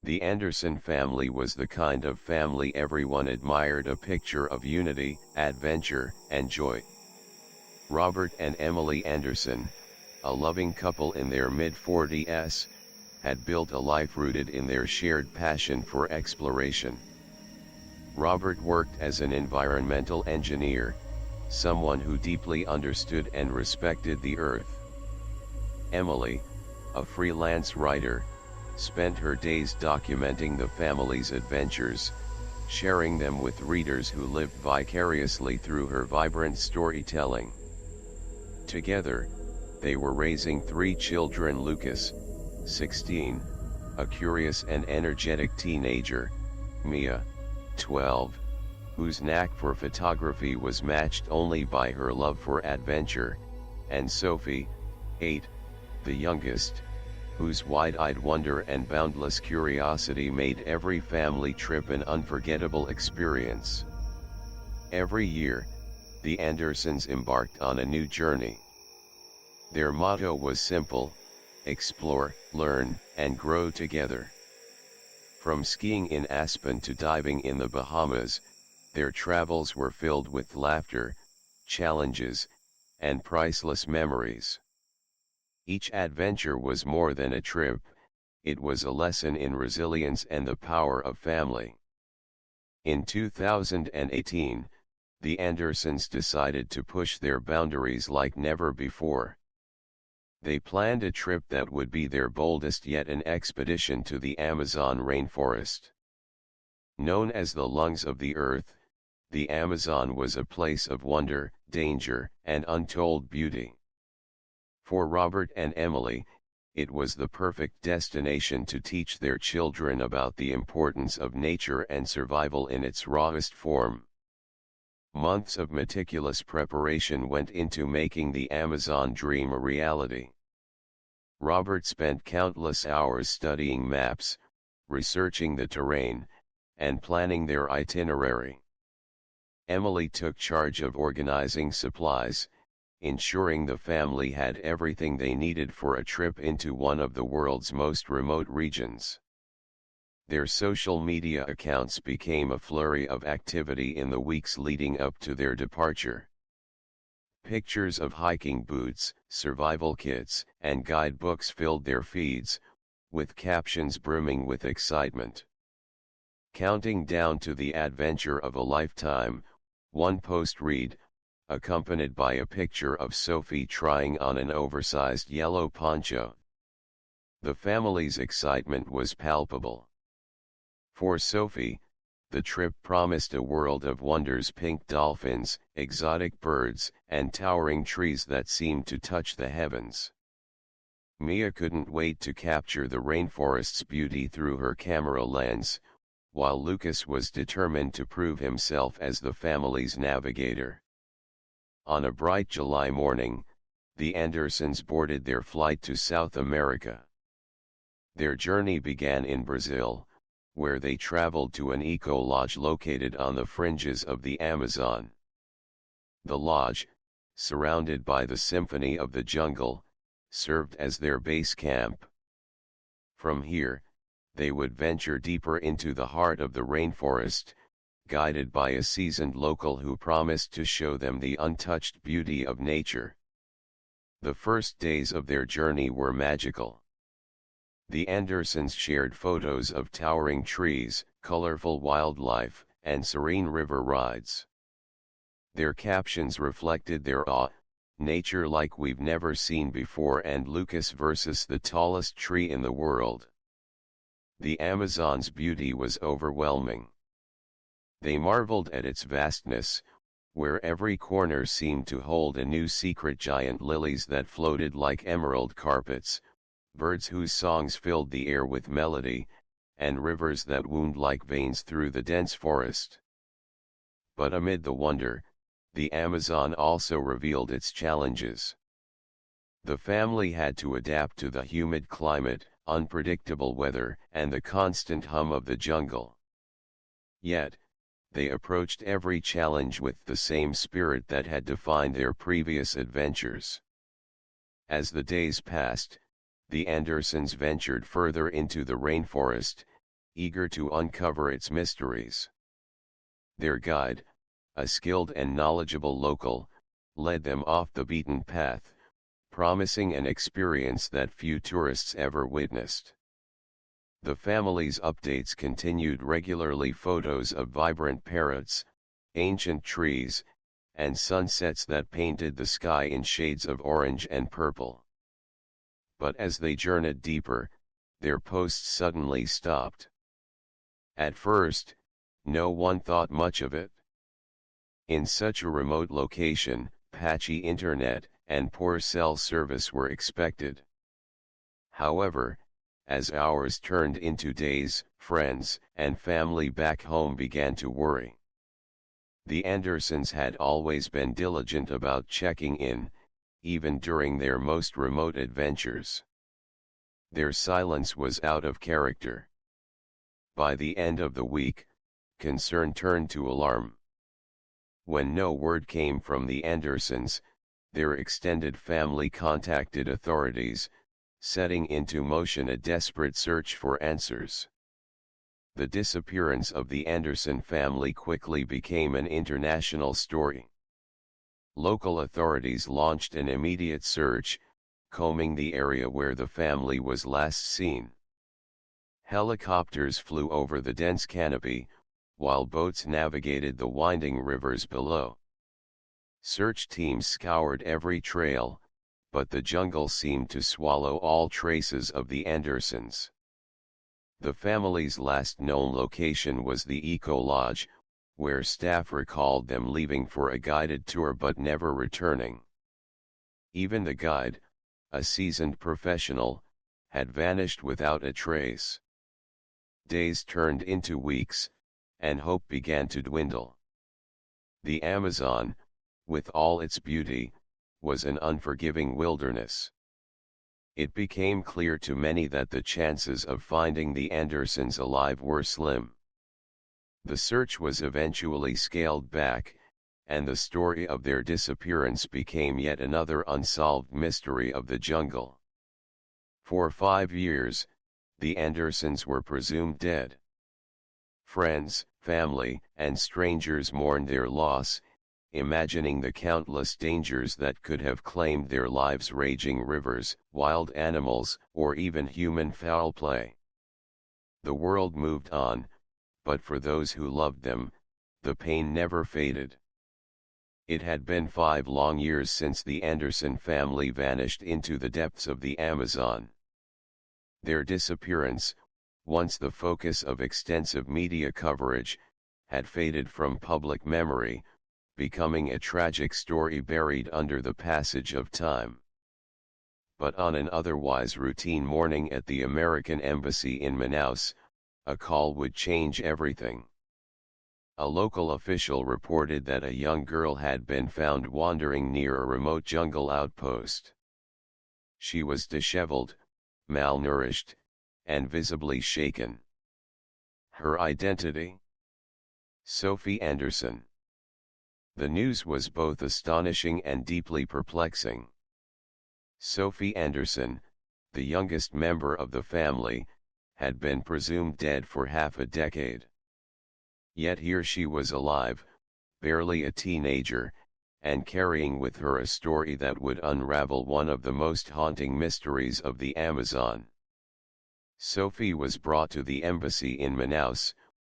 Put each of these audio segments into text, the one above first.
The Anderson family was the kind of family everyone admired, a picture of unity, adventure, and joy. Robert and Emily Anderson, a loving couple in their mid-40s, had built a life rooted in their shared passion for exploration. Robert worked as an environmental engineer, someone who deeply understood and respected the earth. Emily, a freelance writer, spent her days documenting the family's adventures, sharing them with readers who lived vicariously through her vibrant storytelling. Together, they were raising three children: Lucas, 16, a curious and energetic teenager; Mia, 12, whose knack for photography was matched only by her love for adventure; and Sophie, 8, the youngest, whose wide-eyed wonder and boundless curiosity made every family trip an unforgettable experience. Every year, the Andersons embarked on a new journey. Their motto was simple: explore, learn, and grow together. From skiing in Aspen to diving in the Bahamas, their travels were filled with laughter, challenges, and priceless memories. Each adventure was more than a trip, it was a lesson in resilience and the power of family. In 2018, the Andersons decided to push their boundaries like never before. They planned a trip that would be their boldest yet, an expedition to the Amazon rainforest. Known as the lungs of the earth, the Amazon was a place of wonder, danger, and untold beauty. For Robert and Emily, it was the perfect destination to teach their children about the importance of nature and survival in its rawest form. Months of meticulous preparation went into making the Amazon dream a reality. Robert spent countless hours studying maps, researching the terrain, and planning their itinerary. Emily took charge of organizing supplies, ensuring the family had everything they needed for a trip into one of the world's most remote regions. Their social media accounts became a flurry of activity in the weeks leading up to their departure. Pictures of hiking boots, survival kits, and guidebooks filled their feeds, with captions brimming with excitement. "Counting down to the adventure of a lifetime," one post read, accompanied by a picture of Sophie trying on an oversized yellow poncho. The family's excitement was palpable. For Sophie, the trip promised a world of wonders: pink dolphins, exotic birds, and towering trees that seemed to touch the heavens. Mia couldn't wait to capture the rainforest's beauty through her camera lens, while Lucas was determined to prove himself as the family's navigator. On a bright July morning, the Andersons boarded their flight to South America. Their journey began in Brazil, where they traveled to an eco-lodge located on the fringes of the Amazon. The lodge, surrounded by the symphony of the jungle, served as their base camp. From here, they would venture deeper into the heart of the rainforest, guided by a seasoned local who promised to show them the untouched beauty of nature. The first days of their journey were magical. The Andersons shared photos of towering trees, colorful wildlife, and serene river rides. Their captions reflected their awe: "Nature like we've never seen before," and "Lucas versus the tallest tree in the world." The Amazon's beauty was overwhelming. They marveled at its vastness, where every corner seemed to hold a new secret: giant lilies that floated like emerald carpets, birds whose songs filled the air with melody, and rivers that wound like veins through the dense forest. But amid the wonder, the Amazon also revealed its challenges. The family had to adapt to the humid climate, unpredictable weather, and the constant hum of the jungle. Yet, they approached every challenge with the same spirit that had defined their previous adventures. As the days passed, the Andersons ventured further into the rainforest, eager to uncover its mysteries. Their guide, a skilled and knowledgeable local, led them off the beaten path, promising an experience that few tourists ever witnessed. The family's updates continued regularly: photos of vibrant parrots, ancient trees, and sunsets that painted the sky in shades of orange and purple. But as they journeyed deeper, their posts suddenly stopped. At first, no one thought much of it. In such a remote location, patchy internet and poor cell service were expected. However, as hours turned into days, friends and family back home began to worry. The Andersons had always been diligent about checking in, even during their most remote adventures. Their silence was out of character. By the end of the week, concern turned to alarm. When no word came from the Andersons, their extended family contacted authorities, setting into motion a desperate search for answers. The disappearance of the Anderson family quickly became an international story. Local authorities launched an immediate search, combing the area where the family was last seen. Helicopters flew over the dense canopy, while boats navigated the winding rivers below. Search teams scoured every trail, but the jungle seemed to swallow all traces of the Andersons. The family's last known location was the Eco Lodge, where staff recalled them leaving for a guided tour but never returning. Even the guide, a seasoned professional, had vanished without a trace. Days turned into weeks, and hope began to dwindle. The Amazon, with all its beauty, was an unforgiving wilderness. It became clear to many that the chances of finding the Andersons alive were slim. The search was eventually scaled back, and the story of their disappearance became yet another unsolved mystery of the jungle. For 5 years, the Andersons were presumed dead. Friends, family, and strangers mourned their loss, imagining the countless dangers that could have claimed their lives: raging rivers, wild animals, or even human foul play. The world moved on, but for those who loved them, the pain never faded. It had been 5 long years since the Anderson family vanished into the depths of the Amazon. Their disappearance, once the focus of extensive media coverage, had faded from public memory, becoming a tragic story buried under the passage of time. But on an otherwise routine morning at the American Embassy in Manaus, a call would change everything. A local official reported that a young girl had been found wandering near a remote jungle outpost. She was disheveled, malnourished, and visibly shaken. Her identity? Sophie Anderson. The news was both astonishing and deeply perplexing. Sophie Anderson, the youngest member of the family, had been presumed dead for half a decade. Yet here she was alive, barely a teenager, and carrying with her a story that would unravel one of the most haunting mysteries of the Amazon. Sophie was brought to the embassy in Manaus,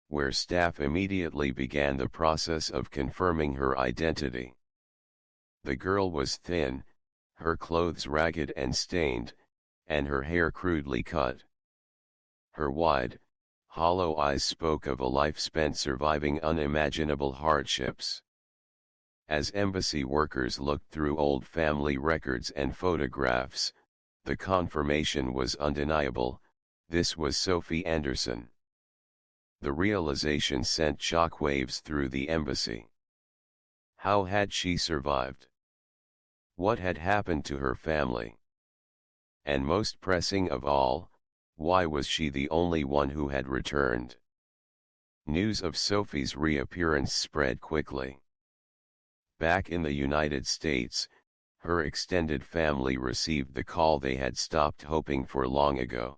where staff immediately began the process of confirming her identity. The girl was thin, her clothes ragged and stained, and her hair crudely cut. Her wide, hollow eyes spoke of a life spent surviving unimaginable hardships. As embassy workers looked through old family records and photographs, the confirmation was undeniable: this was Sophie Anderson. The realization sent shockwaves through the embassy. How had she survived? What had happened to her family? And most pressing of all, why was she the only one who had returned? News of Sophie's reappearance spread quickly. Back in the United States, her extended family received the call they had stopped hoping for long ago.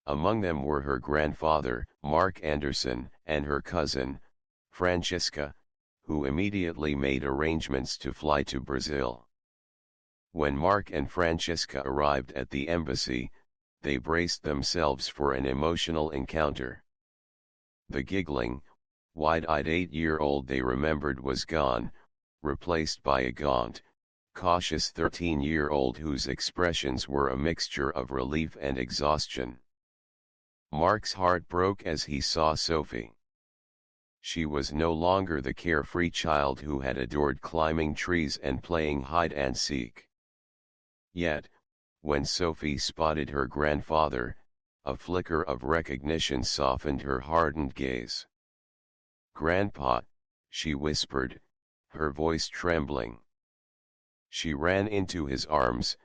Among them were her grandfather, Mark Anderson, and her cousin, Francisca, who immediately made arrangements to fly to Brazil. When Mark and Francisca arrived at the embassy, they braced themselves for an emotional encounter. The giggling, wide-eyed 8-year-old they remembered was gone, replaced by a gaunt, cautious 13-year-old whose expressions were a mixture of relief and exhaustion. Mark's heart broke as he saw Sophie. She was no longer the carefree child who had adored climbing trees and playing hide-and-seek. Yet, when Sophie spotted her grandfather, a flicker of recognition softened her hardened gaze. "Grandpa," she whispered, her voice trembling. She ran into his arms,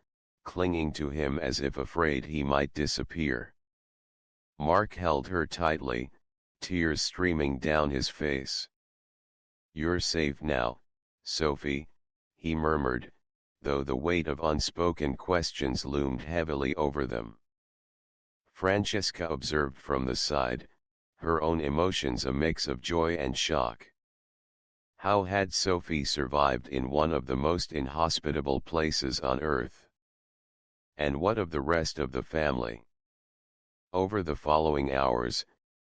clinging to him as if afraid he might disappear. Mark held her tightly, tears streaming down his face. "You're safe now, Sophie," he murmured, though the weight of unspoken questions loomed heavily over them. Francisca observed from the side, her own emotions a mix of joy and shock. How had Sophie survived in one of the most inhospitable places on earth? And what of the rest of the family? Over the following hours,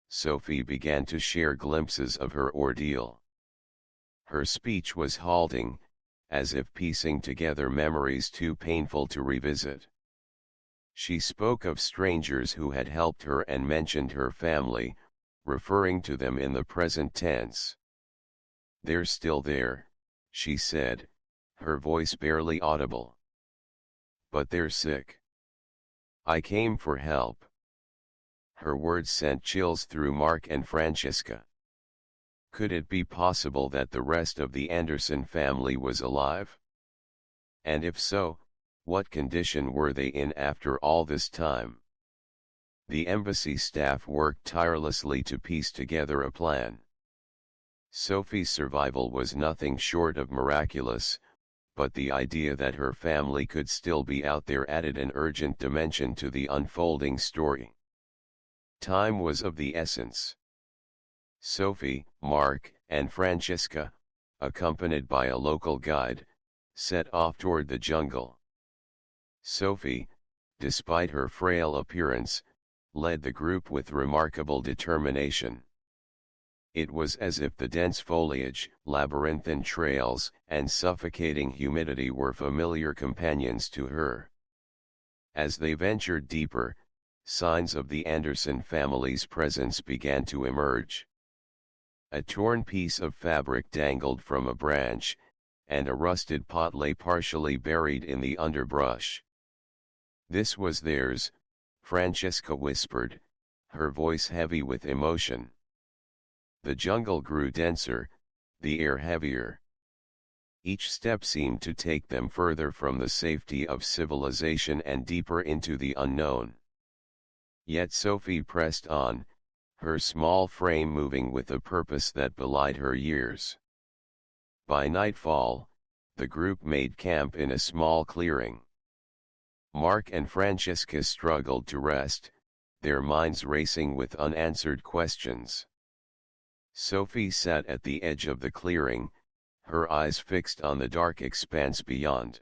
Sophie began to share glimpses of her ordeal. Her speech was halting, as if piecing together memories too painful to revisit. She spoke of strangers who had helped her and mentioned her family, referring to them in the present tense. "They're still there," she said, her voice barely audible. "But they're sick. I came for help." Her words sent chills through Mark and Francisca. Could it be possible that the rest of the Anderson family was alive? And if so, what condition were they in after all this time? The embassy staff worked tirelessly to piece together a plan. Sophie's survival was nothing short of miraculous, but the idea that her family could still be out there added an urgent dimension to the unfolding story. Time was of the essence. Sophie, Mark, and Francisca, accompanied by a local guide, set off toward the jungle. Sophie, despite her frail appearance, led the group with remarkable determination. It was as if the dense foliage, labyrinthine trails, and suffocating humidity were familiar companions to her. As they ventured deeper, signs of the Anderson family's presence began to emerge. A torn piece of fabric dangled from a branch, and a rusted pot lay partially buried in the underbrush. "This was theirs," Francisca whispered, her voice heavy with emotion. The jungle grew denser, the air heavier. Each step seemed to take them further from the safety of civilization and deeper into the unknown. Yet Sophie pressed on, her small frame moving with a purpose that belied her years. By nightfall, the group made camp in a small clearing. Mark and Francisca struggled to rest, their minds racing with unanswered questions. Sophie sat at the edge of the clearing, her eyes fixed on the dark expanse beyond.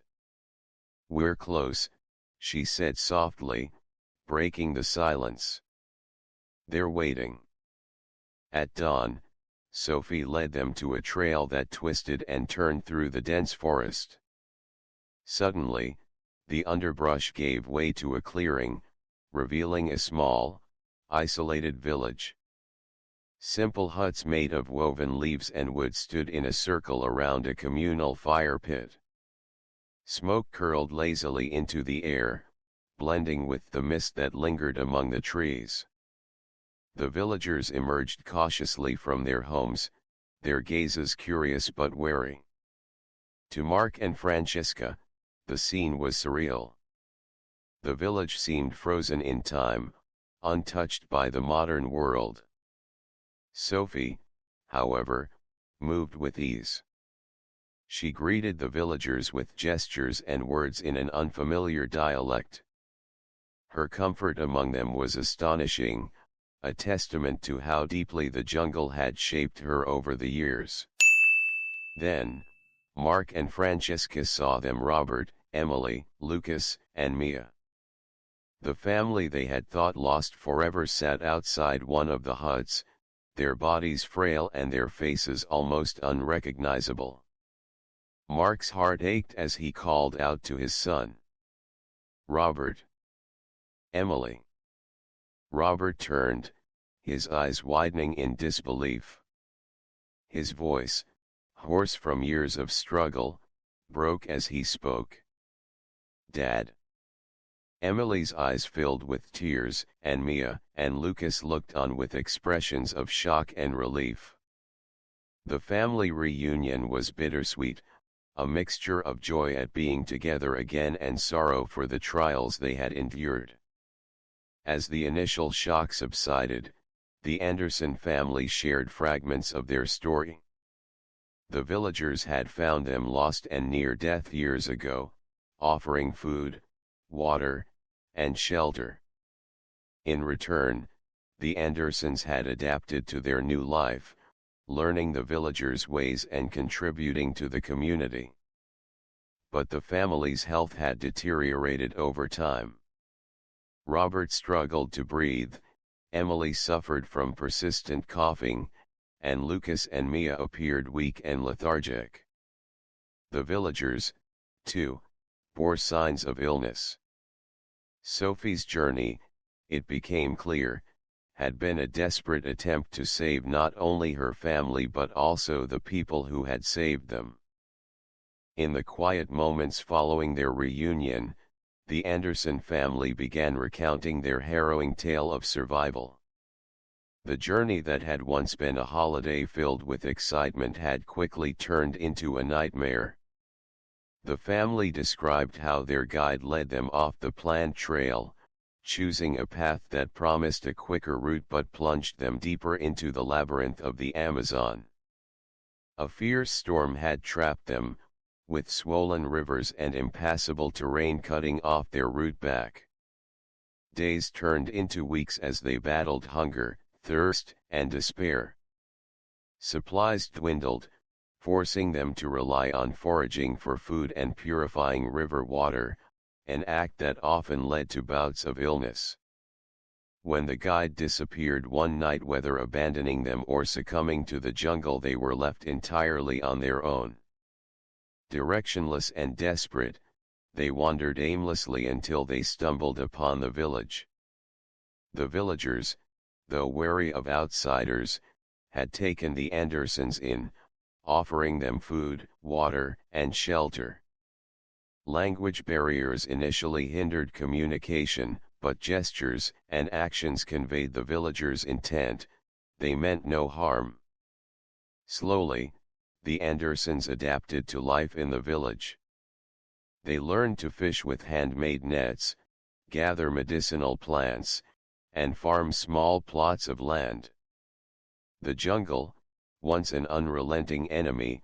"We're close," she said softly, breaking the silence. "They're waiting." At dawn, Sophie led them to a trail that twisted and turned through the dense forest. Suddenly, the underbrush gave way to a clearing, revealing a small, isolated village. Simple huts made of woven leaves and wood stood in a circle around a communal fire pit. Smoke curled lazily into the air, blending with the mist that lingered among the trees. The villagers emerged cautiously from their homes, their gazes curious but wary. To Mark and Francisca, the scene was surreal. The village seemed frozen in time, untouched by the modern world. Sophie, however, moved with ease. She greeted the villagers with gestures and words in an unfamiliar dialect. Her comfort among them was astonishing, a testament to how deeply the jungle had shaped her over the years. Then, Mark and Francesca saw them: Robert, Emily, Lucas, and Mia. The family they had thought lost forever sat outside one of the huts, their bodies frail and their faces almost unrecognizable. Mark's heart ached as he called out to his son, "Robert! Emily!" Robert turned, his eyes widening in disbelief. His voice, hoarse from years of struggle, broke as he spoke. "Dad!" Emily's eyes filled with tears, and Mia and Lucas looked on with expressions of shock and relief. The family reunion was bittersweet, a mixture of joy at being together again and sorrow for the trials they had endured. As the initial shock subsided, the Anderson family shared fragments of their story. The villagers had found them lost and near death years ago, offering food, water, and shelter. In return, the Andersons had adapted to their new life, learning the villagers' ways and contributing to the community. But the family's health had deteriorated over time. Robert struggled to breathe, Emily suffered from persistent coughing, and Lucas and Mia appeared weak and lethargic. The villagers, too, bore signs of illness. Sophie's journey, it became clear, had been a desperate attempt to save not only her family but also the people who had saved them. In the quiet moments following their reunion, the Anderson family began recounting their harrowing tale of survival. The journey that had once been a holiday filled with excitement had quickly turned into a nightmare. The family described how their guide led them off the planned trail, choosing a path that promised a quicker route but plunged them deeper into the labyrinth of the Amazon. A fierce storm had trapped them, with swollen rivers and impassable terrain cutting off their route back. Days turned into weeks as they battled hunger, thirst, and despair. Supplies dwindled, forcing them to rely on foraging for food and purifying river water, an act that often led to bouts of illness. When the guide disappeared one night, whether abandoning them or succumbing to the jungle, they were left entirely on their own. Directionless and desperate, they wandered aimlessly until they stumbled upon the village. The villagers, though wary of outsiders, had taken the Andersons in, offering them food, water, and shelter. Language barriers initially hindered communication, but gestures and actions conveyed the villagers' intent: they meant no harm. Slowly, the Andersons adapted to life in the village. They learned to fish with handmade nets, gather medicinal plants, and farm small plots of land. The jungle, once an unrelenting enemy,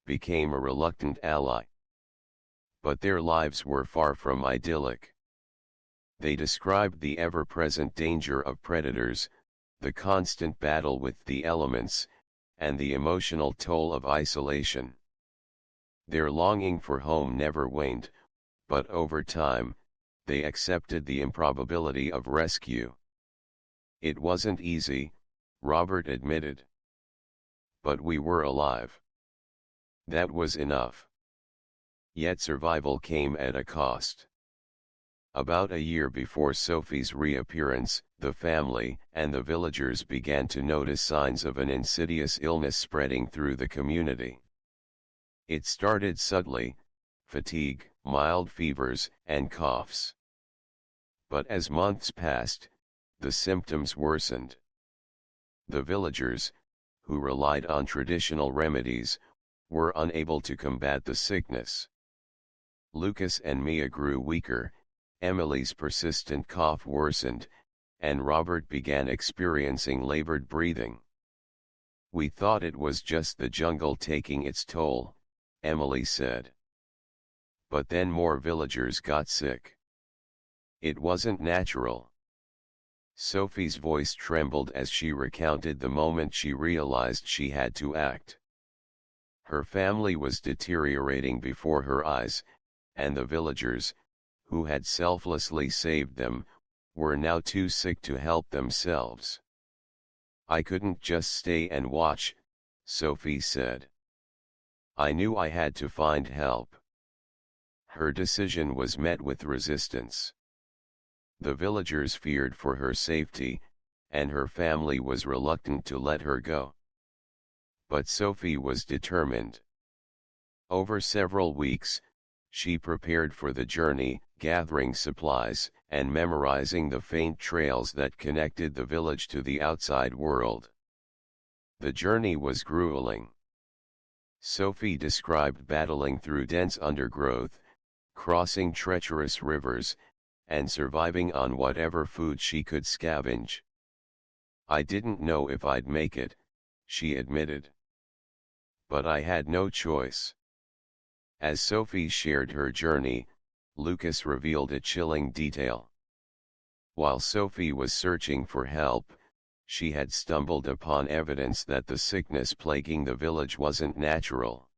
became a reluctant ally. But their lives were far from idyllic. They described the ever-present danger of predators, the constant battle with the elements, and the emotional toll of isolation. Their longing for home never waned, but over time, they accepted the improbability of rescue. It wasn't easy, Robert admitted. But we were alive. That was enough. Yet survival came at a cost. About a year before Sophie's reappearance, the family and the villagers began to notice signs of an insidious illness spreading through the community. It started subtly: fatigue, mild fevers, and coughs. But as months passed, the symptoms worsened. The villagers, who relied on traditional remedies, were unable to combat the sickness. Lucas and Mia grew weaker, Emily's persistent cough worsened, and Robert began experiencing labored breathing. "We thought it was just the jungle taking its toll," Emily said. But then more villagers got sick. It wasn't natural. Sophie's voice trembled as she recounted the moment she realized she had to act. Her family was deteriorating before her eyes, and the villagers, who had selflessly saved them, were now too sick to help themselves. "I couldn't just stay and watch," Sophie said. "I knew I had to find help." Her decision was met with resistance. The villagers feared for her safety, and her family was reluctant to let her go. But Sophie was determined. Over several weeks, she prepared for the journey, gathering supplies, and memorizing the faint trails that connected the village to the outside world. The journey was grueling. Sophie described battling through dense undergrowth, crossing treacherous rivers, and surviving on whatever food she could scavenge. "I didn't know if I'd make it," she admitted. "But I had no choice." As Sophie shared her journey, Lucas revealed a chilling detail. While Sophie was searching for help, she had stumbled upon evidence that the sickness plaguing the village wasn't natural.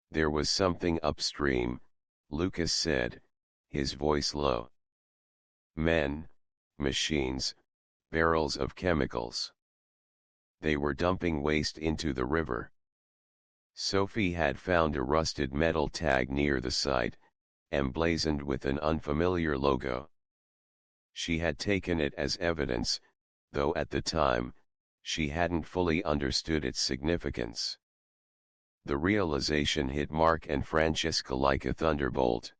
There was something upstream, Lucas said, his voice low. Men, machines, barrels of chemicals. They were dumping waste into the river. Sophie had found a rusted metal tag near the site, emblazoned with an unfamiliar logo. She had taken it as evidence, though at the time, she hadn't fully understood its significance. The realization hit Mark and Francesca like a thunderbolt.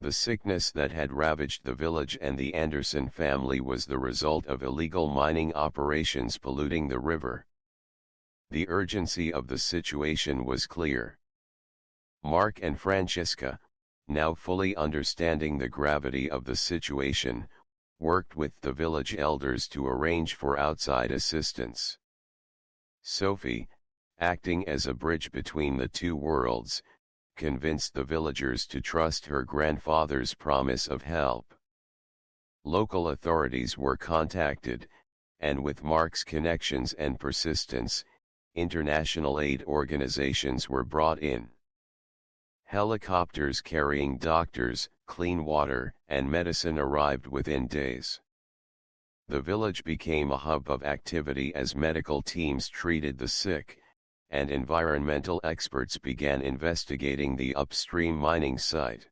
The sickness that had ravaged the village and the Anderson family was the result of illegal mining operations polluting the river. The urgency of the situation was clear. Mark and Francesca, now fully understanding the gravity of the situation, worked with the village elders to arrange for outside assistance. Sophie, acting as a bridge between the two worlds, convinced the villagers to trust her grandfather's promise of help. Local authorities were contacted, and with Mark's connections and persistence, international aid organizations were brought in. Helicopters carrying doctors, clean water, and medicine arrived within days. The village became a hub of activity as medical teams treated the sick, and environmental experts began investigating the upstream mining site.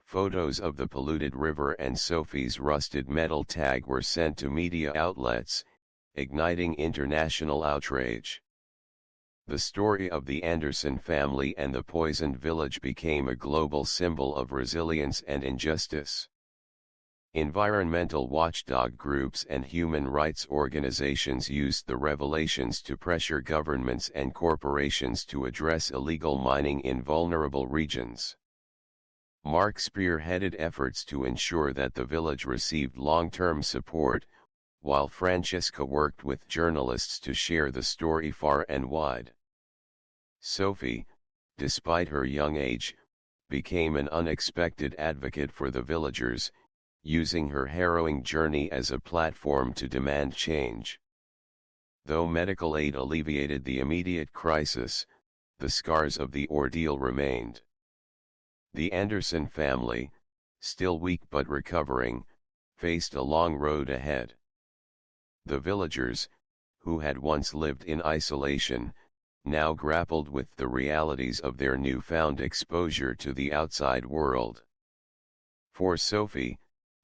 Photos of the polluted river and Sophie's rusted metal tag were sent to media outlets, igniting international outrage. The story of the Anderson family and the poisoned village became a global symbol of resilience and injustice. Environmental watchdog groups and human rights organizations used the revelations to pressure governments and corporations to address illegal mining in vulnerable regions. Mark spearheaded efforts to ensure that the village received long-term support, while Francesca worked with journalists to share the story far and wide. Sophie, despite her young age, became an unexpected advocate for the villagers, using her harrowing journey as a platform to demand change. Though medical aid alleviated the immediate crisis, the scars of the ordeal remained. The Anderson family, still weak but recovering, faced a long road ahead. The villagers, who had once lived in isolation, now grappled with the realities of their newfound exposure to the outside world. For Sophie,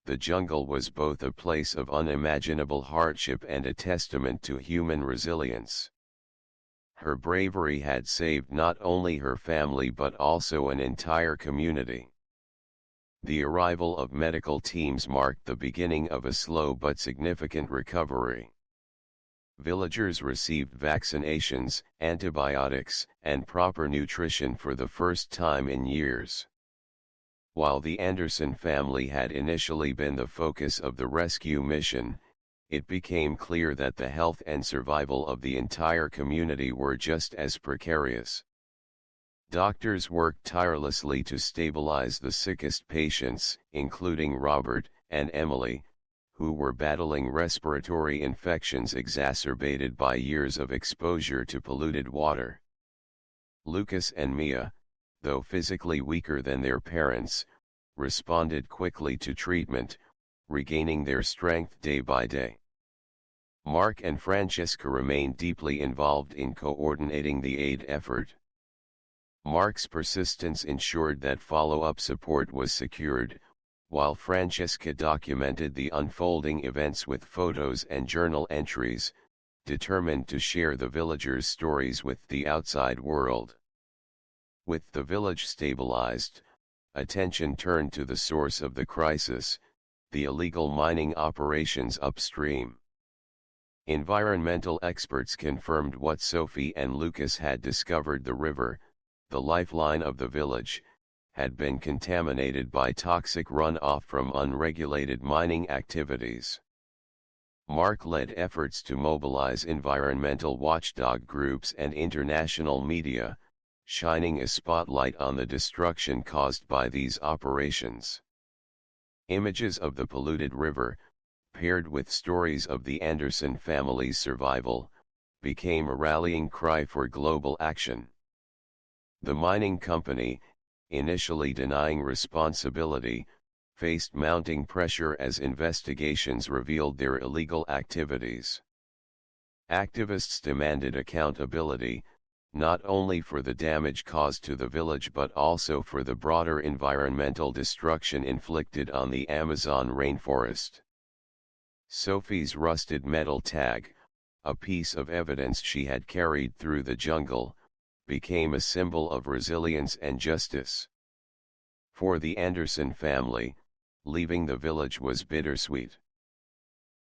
the jungle was both a place of unimaginable hardship and a testament to human resilience. Her bravery had saved not only her family but also an entire community. The arrival of medical teams marked the beginning of a slow but significant recovery. Villagers received vaccinations, antibiotics, and proper nutrition for the first time in years. While the Anderson family had initially been the focus of the rescue mission, it became clear that the health and survival of the entire community were just as precarious. Doctors worked tirelessly to stabilize the sickest patients, including Robert and Emily, who were battling respiratory infections exacerbated by years of exposure to polluted water. Lucas and Mia, though physically weaker than their parents, responded quickly to treatment, regaining their strength day by day. Mark and Francesca remained deeply involved in coordinating the aid effort. Mark's persistence ensured that follow-up support was secured, while Francesca documented the unfolding events with photos and journal entries, determined to share the villagers' stories with the outside world. With the village stabilized, attention turned to the source of the crisis, the illegal mining operations upstream. Environmental experts confirmed what Sophie and Lucas had discovered: the river, the lifeline of the village, had been contaminated by toxic runoff from unregulated mining activities. Mark led efforts to mobilize environmental watchdog groups and international media, shining a spotlight on the destruction caused by these operations. Images of the polluted river, paired with stories of the Anderson family's survival, became a rallying cry for global action. The mining company, initially denying responsibility, faced mounting pressure as investigations revealed their illegal activities. Activists demanded accountability, not only for the damage caused to the village but also for the broader environmental destruction inflicted on the Amazon rainforest. Sophie's rusted metal tag, a piece of evidence she had carried through the jungle, became a symbol of resilience and justice. For the Anderson family, leaving the village was bittersweet.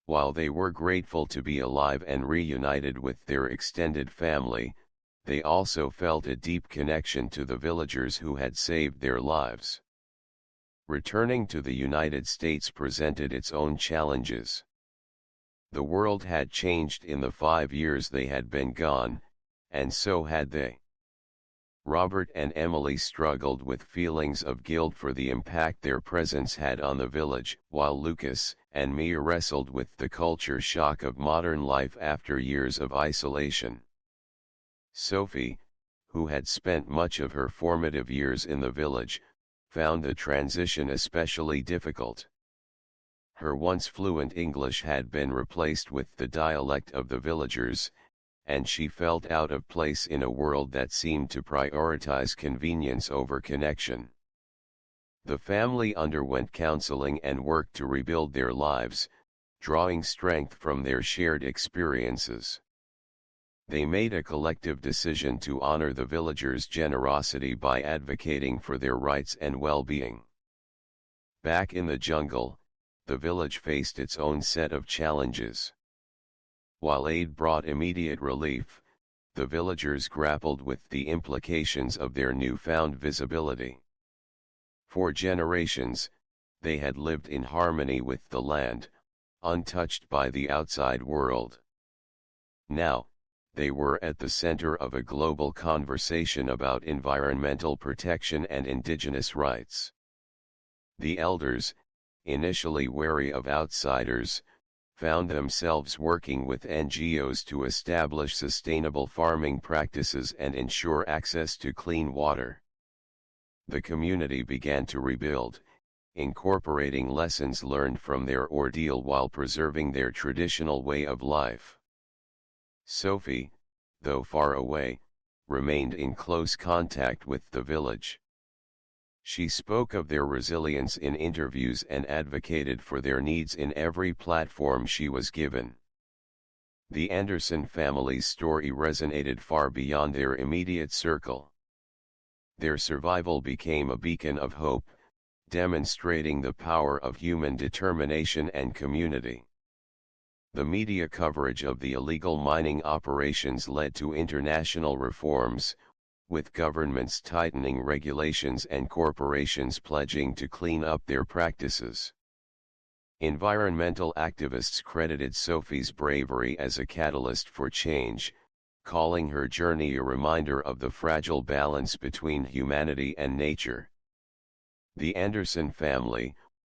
While they were grateful to be alive and reunited with their extended family, they also felt a deep connection to the villagers who had saved their lives. Returning to the United States presented its own challenges. The world had changed in the 5 years they had been gone, and so had they. Robert and Emily struggled with feelings of guilt for the impact their presence had on the village, while Lucas and Mia wrestled with the culture shock of modern life after years of isolation. Sophie, who had spent much of her formative years in the village, found the transition especially difficult. Her once fluent English had been replaced with the dialect of the villagers, and she felt out of place in a world that seemed to prioritize convenience over connection. The family underwent counseling and worked to rebuild their lives, drawing strength from their shared experiences. They made a collective decision to honor the villagers' generosity by advocating for their rights and well-being. Back in the jungle, the village faced its own set of challenges. While aid brought immediate relief, the villagers grappled with the implications of their newfound visibility. For generations, they had lived in harmony with the land, untouched by the outside world. Now, they were at the center of a global conversation about environmental protection and indigenous rights. The elders, initially wary of outsiders, found themselves working with NGOs to establish sustainable farming practices and ensure access to clean water. The community began to rebuild, incorporating lessons learned from their ordeal while preserving their traditional way of life. Sophie, though far away, remained in close contact with the village. She spoke of their resilience in interviews and advocated for their needs in every platform she was given. The Anderson family's story resonated far beyond their immediate circle. Their survival became a beacon of hope, demonstrating the power of human determination and community. The media coverage of the illegal mining operations led to international reforms, with governments tightening regulations and corporations pledging to clean up their practices. Environmental activists credited Sophie's bravery as a catalyst for change, calling her journey a reminder of the fragile balance between humanity and nature. The Anderson family,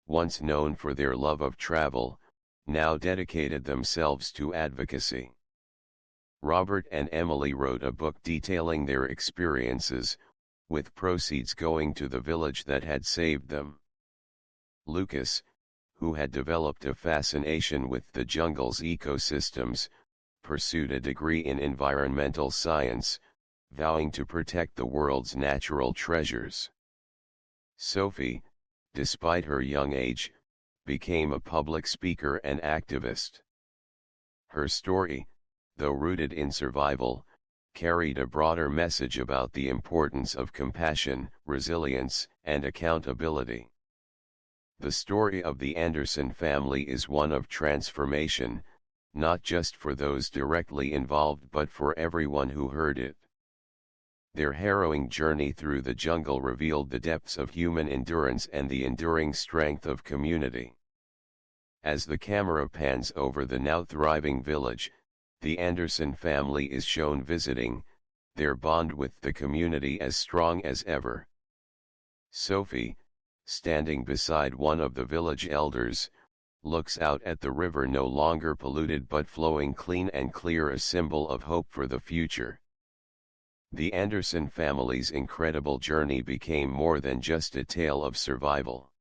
once known for their love of travel, now dedicated themselves to advocacy. Robert and Emily wrote a book detailing their experiences, with proceeds going to the village that had saved them. Lucas, who had developed a fascination with the jungle's ecosystems, pursued a degree in environmental science, vowing to protect the world's natural treasures. Sophie, despite her young age, became a public speaker and activist. Her story, though rooted in survival, carried a broader message about the importance of compassion, resilience, and accountability. The story of the Anderson family is one of transformation, not just for those directly involved but for everyone who heard it. Their harrowing journey through the jungle revealed the depths of human endurance and the enduring strength of community. As the camera pans over the now thriving village, the Anderson family is shown visiting, their bond with the community as strong as ever. Sophie, standing beside one of the village elders, looks out at the river no longer polluted but flowing clean and clear, a symbol of hope for the future. The Anderson family's incredible journey became more than just a tale of survival.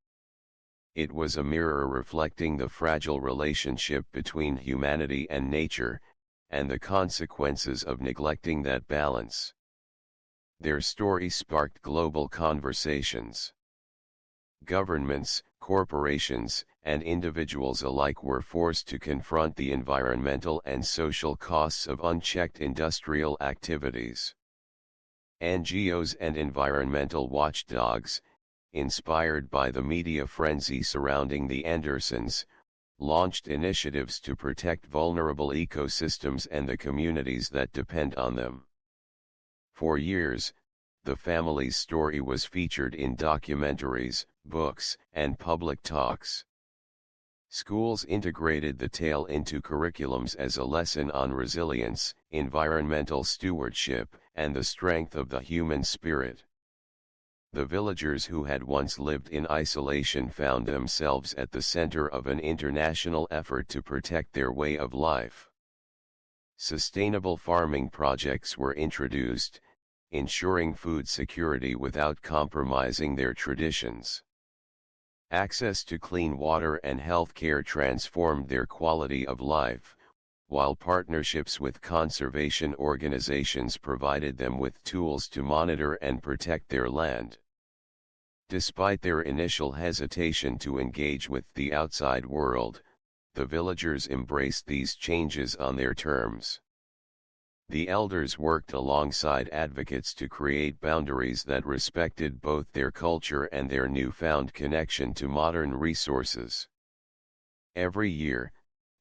It was a mirror reflecting the fragile relationship between humanity and nature, and the consequences of neglecting that balance. Their story sparked global conversations. Governments, corporations, and individuals alike were forced to confront the environmental and social costs of unchecked industrial activities. NGOs and environmental watchdogs, inspired by the media frenzy surrounding the Andersons, launched initiatives to protect vulnerable ecosystems and the communities that depend on them. For years, the family's story was featured in documentaries, books, and public talks. Schools integrated the tale into curriculums as a lesson on resilience, environmental stewardship, and the strength of the human spirit. The villagers who had once lived in isolation found themselves at the center of an international effort to protect their way of life. Sustainable farming projects were introduced, ensuring food security without compromising their traditions. Access to clean water and health care transformed their quality of life, while partnerships with conservation organizations provided them with tools to monitor and protect their land. Despite their initial hesitation to engage with the outside world, the villagers embraced these changes on their terms. The elders worked alongside advocates to create boundaries that respected both their culture and their newfound connection to modern resources. Every year,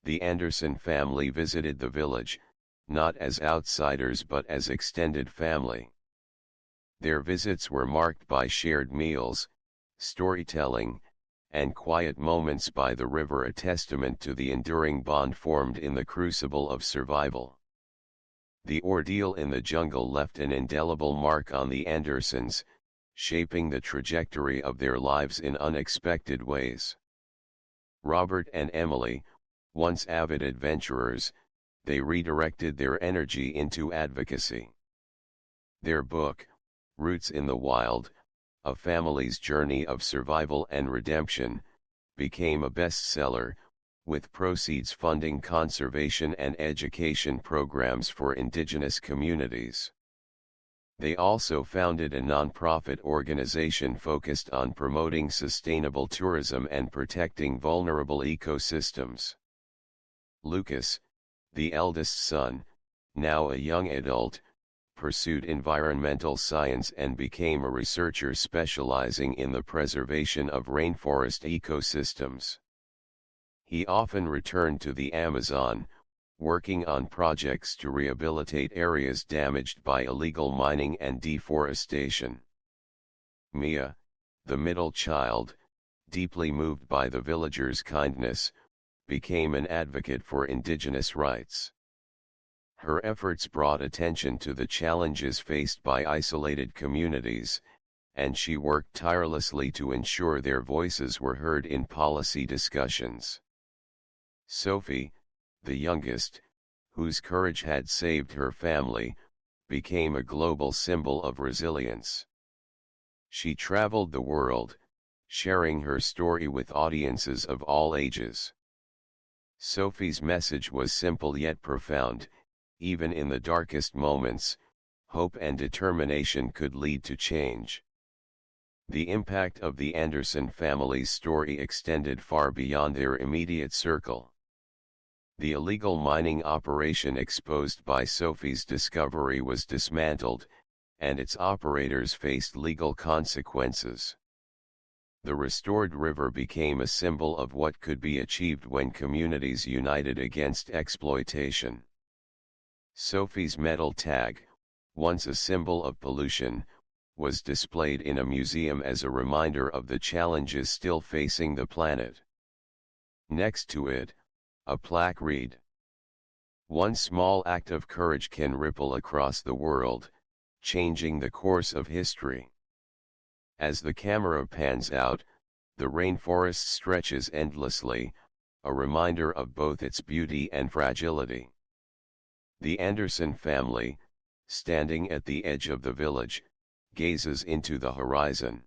the Anderson family visited the village, not as outsiders but as extended family. Their visits were marked by shared meals, storytelling, and quiet moments by the river, a testament to the enduring bond formed in the crucible of survival. The ordeal in the jungle left an indelible mark on the Andersons, shaping the trajectory of their lives in unexpected ways. Robert and Emily, once avid adventurers, they redirected their energy into advocacy. Their book, Roots in the Wild, A Family's Journey of Survival and Redemption, became a bestseller, with proceeds funding conservation and education programs for indigenous communities. They also founded a nonprofit organization focused on promoting sustainable tourism and protecting vulnerable ecosystems. Lucas, the eldest son, now a young adult, pursued environmental science and became a researcher specializing in the preservation of rainforest ecosystems. He often returned to the Amazon, working on projects to rehabilitate areas damaged by illegal mining and deforestation. Mia, the middle child, deeply moved by the villagers' kindness, became an advocate for indigenous rights. Her efforts brought attention to the challenges faced by isolated communities, and she worked tirelessly to ensure their voices were heard in policy discussions. Sophie, the youngest, whose courage had saved her family, became a global symbol of resilience. She traveled the world, sharing her story with audiences of all ages. Sophie's message was simple yet profound: even in the darkest moments, hope and determination could lead to change. The impact of the Anderson family's story extended far beyond their immediate circle. The illegal mining operation exposed by Sophie's discovery was dismantled, and its operators faced legal consequences. The restored river became a symbol of what could be achieved when communities united against exploitation. Sophie's metal tag, once a symbol of pollution, was displayed in a museum as a reminder of the challenges still facing the planet. Next to it, a plaque read, "One small act of courage can ripple across the world, changing the course of history." As the camera pans out, the rainforest stretches endlessly, a reminder of both its beauty and fragility. The Anderson family, standing at the edge of the village, gazes into the horizon.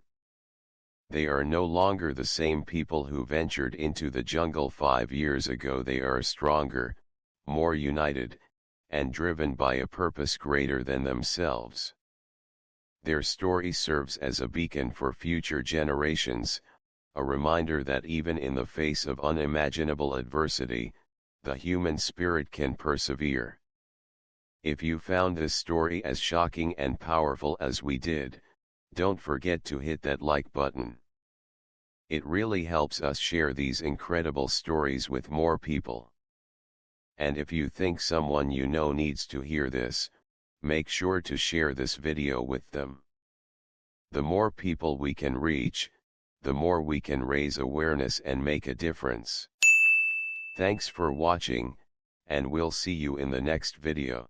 They are no longer the same people who ventured into the jungle 5 years ago. They are stronger, more united, and driven by a purpose greater than themselves. Their story serves as a beacon for future generations, a reminder that even in the face of unimaginable adversity, the human spirit can persevere. If you found this story as shocking and powerful as we did, don't forget to hit that like button. It really helps us share these incredible stories with more people. And if you think someone you know needs to hear this, make sure to share this video with them. The more people we can reach, the more we can raise awareness and make a difference. Thanks for watching, and we'll see you in the next video.